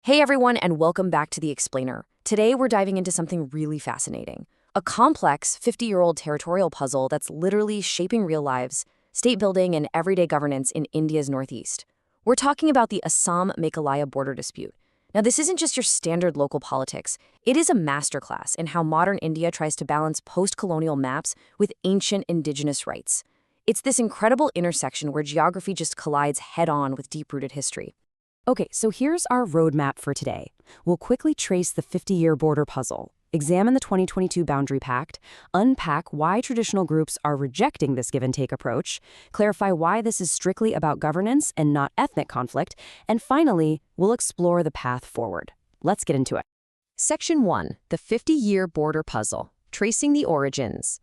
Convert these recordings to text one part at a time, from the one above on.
Hey everyone, and welcome back to The Explainer. Today we're diving into something really fascinating. A complex 50-year-old territorial puzzle that's literally shaping real lives, state building, and everyday governance in India's northeast. We're talking about the Assam-Meghalaya border dispute. Now, this isn't just your standard local politics. It is a masterclass in how modern India tries to balance post-colonial maps with ancient indigenous rights. It's this incredible intersection where geography just collides head-on with deep-rooted history. Okay, so here's our roadmap for today. We'll quickly trace the 50-year border puzzle, examine the 2022 Boundary Pact, unpack why traditional groups are rejecting this give-and-take approach, clarify why this is strictly about governance and not ethnic conflict, and finally, we'll explore the path forward. Let's get into it. Section 1. The 50-year border puzzle. Tracing the origins.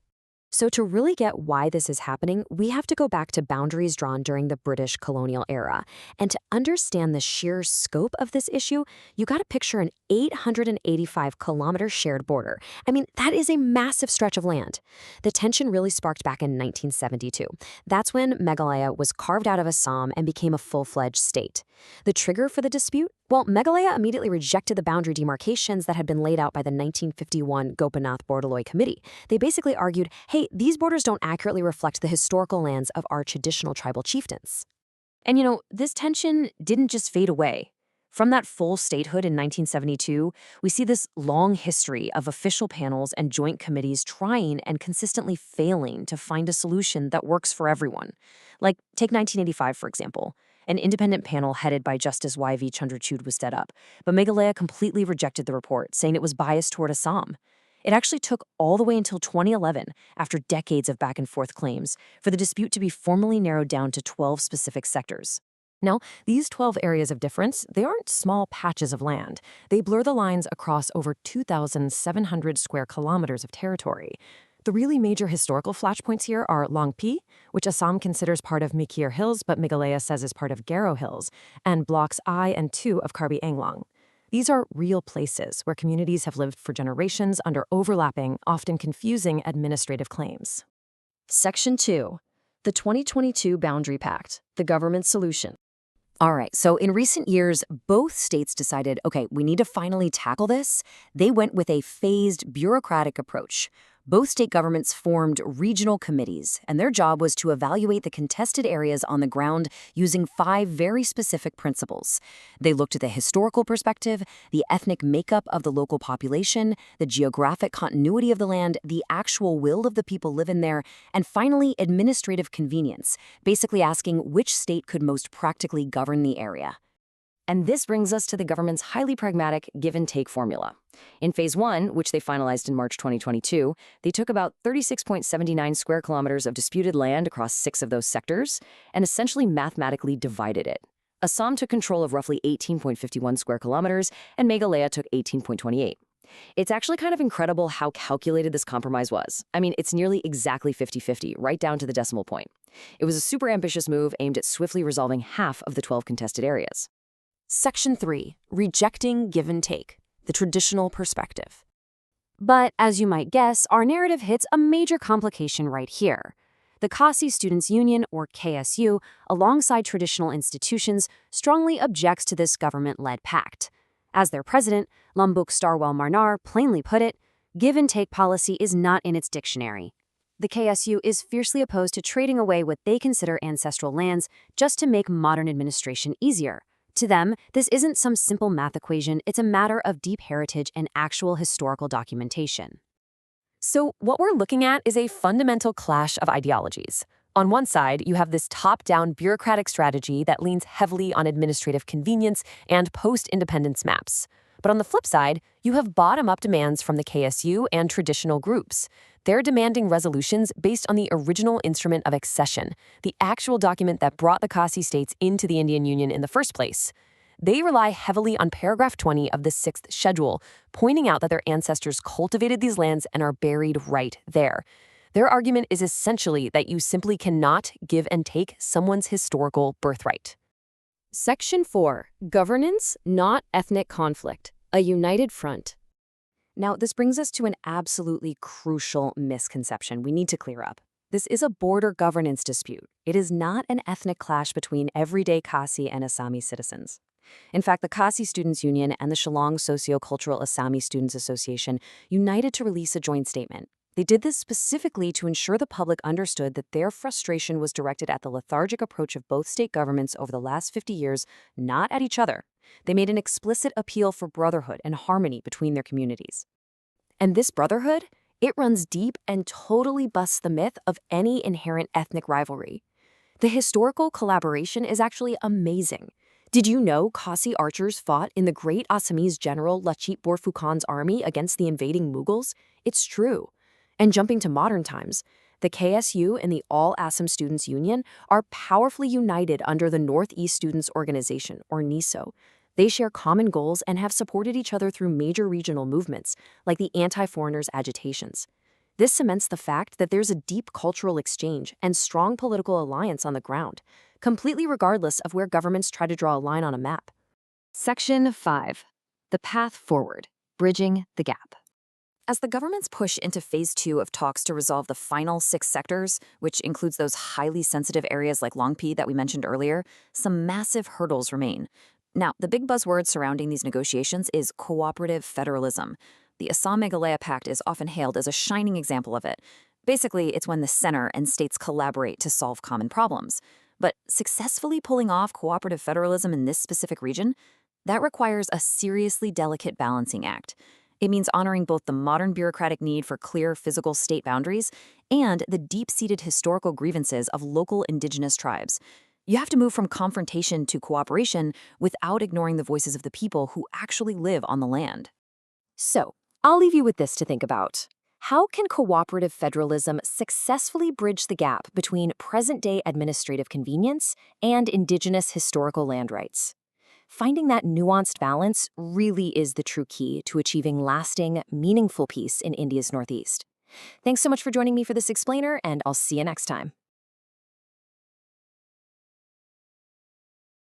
So to really get why this is happening, we have to go back to boundaries drawn during the British colonial era. And to understand the sheer scope of this issue, you got to picture an 885-kilometer shared border. I mean, that is a massive stretch of land. The tension really sparked back in 1972. That's when Meghalaya was carved out of Assam and became a full-fledged state. The trigger for the dispute? Well, Meghalaya immediately rejected the boundary demarcations that had been laid out by the 1951 Gopinath Bordoloi Committee. They basically argued, hey, these borders don't accurately reflect the historical lands of our traditional tribal chieftains. And this tension didn't just fade away. From that full statehood in 1972, we see this long history of official panels and joint committees trying and consistently failing to find a solution that works for everyone. Like, take 1985, for example. An independent panel headed by Justice Y.V. Chandrachud was set up, but Meghalaya completely rejected the report, saying it was biased toward Assam. It actually took all the way until 2011, after decades of back-and-forth claims, for the dispute to be formally narrowed down to 12 specific sectors. Now, these 12 areas of difference, they aren't small patches of land. They blur the lines across over 2,700 square kilometers of territory. The really major historical flashpoints here are Longpi, which Assam considers part of Mikir Hills but Meghalaya says is part of Garo Hills, and Blocks I and II of Karbi Anglong. These are real places where communities have lived for generations under overlapping, often confusing administrative claims. Section 2. The 2022 Boundary Pact, the government solution. All right, so in recent years, both states decided, okay, we need to finally tackle this. They went with a phased, bureaucratic approach. Both state governments formed regional committees, and their job was to evaluate the contested areas on the ground using 5 very specific principles. They looked at the historical perspective, the ethnic makeup of the local population, the geographic continuity of the land, the actual will of the people living there, and finally, administrative convenience, basically asking which state could most practically govern the area. And this brings us to the government's highly pragmatic give-and-take formula. In Phase 1, which they finalized in March 2022, they took about 36.79 square kilometers of disputed land across 6 of those sectors and essentially mathematically divided it. Assam took control of roughly 18.51 square kilometers, and Meghalaya took 18.28. It's actually kind of incredible how calculated this compromise was. I mean, it's nearly exactly 50-50, right down to the decimal point. It was a super ambitious move aimed at swiftly resolving half of the 12 contested areas. Section 3. Rejecting give and take, the traditional perspective. But as you might guess, our narrative hits a major complication right here. The Kasi Students' Union, or KSU, alongside traditional institutions, strongly objects to this government-led pact. As their president, Lombok Starwell Marnar, plainly put it, give and take policy is not in its dictionary. The KSU is fiercely opposed to trading away what they consider ancestral lands just to make modern administration easier. To them, this isn't some simple math equation, it's a matter of deep heritage and actual historical documentation. So what we're looking at is a fundamental clash of ideologies. On one side, you have this top-down bureaucratic strategy that leans heavily on administrative convenience and post-independence maps. But on the flip side, you have bottom-up demands from the KSU and traditional groups. They're demanding resolutions based on the original instrument of accession, the actual document that brought the Kasi states into the Indian Union in the first place. They rely heavily on paragraph 20 of the 6th schedule, pointing out that their ancestors cultivated these lands and are buried right there. Their argument is essentially that you simply cannot give and take someone's historical birthright. Section 4. Governance, not ethnic conflict. A united front. Now, this brings us to an absolutely crucial misconception we need to clear up. This is a border governance dispute. It is not an ethnic clash between everyday Kasi and Assami citizens. In fact, the Khasi Students' Union and the Shillong Socio-Cultural Assami Students Association united to release a joint statement. They did this specifically to ensure the public understood that their frustration was directed at the lethargic approach of both state governments over the last 50 years, not at each other. They made an explicit appeal for brotherhood and harmony between their communities. And this brotherhood, it runs deep and totally busts the myth of any inherent ethnic rivalry. The historical collaboration is actually amazing. Did you know Khasi archers fought in the great Assamese general Lachit Borphukan's army against the invading Mughals? It's true. And jumping to modern times, the KSU and the All Assam Students Union are powerfully united under the Northeast Students Organization, or NISO. They share common goals and have supported each other through major regional movements, like the anti-foreigners agitations. This cements the fact that there's a deep cultural exchange and strong political alliance on the ground, completely regardless of where governments try to draw a line on a map. Section 5. The Path Forward, Bridging the Gap. As the governments push into Phase 2 of talks to resolve the final 6 sectors, which includes those highly sensitive areas like Longpi that we mentioned earlier, some massive hurdles remain. Now, the big buzzword surrounding these negotiations is cooperative federalism. The Assam-Meghalaya Pact is often hailed as a shining example of it. Basically, it's when the center and states collaborate to solve common problems. But successfully pulling off cooperative federalism in this specific region, that requires a seriously delicate balancing act. It means honoring both the modern bureaucratic need for clear physical state boundaries and the deep-seated historical grievances of local indigenous tribes. You have to move from confrontation to cooperation without ignoring the voices of the people who actually live on the land. So, I'll leave you with this to think about. How can cooperative federalism successfully bridge the gap between present-day administrative convenience and indigenous historical land rights? Finding that nuanced balance really is the true key to achieving lasting, meaningful peace in India's Northeast. Thanks so much for joining me for this explainer, and I'll see you next time.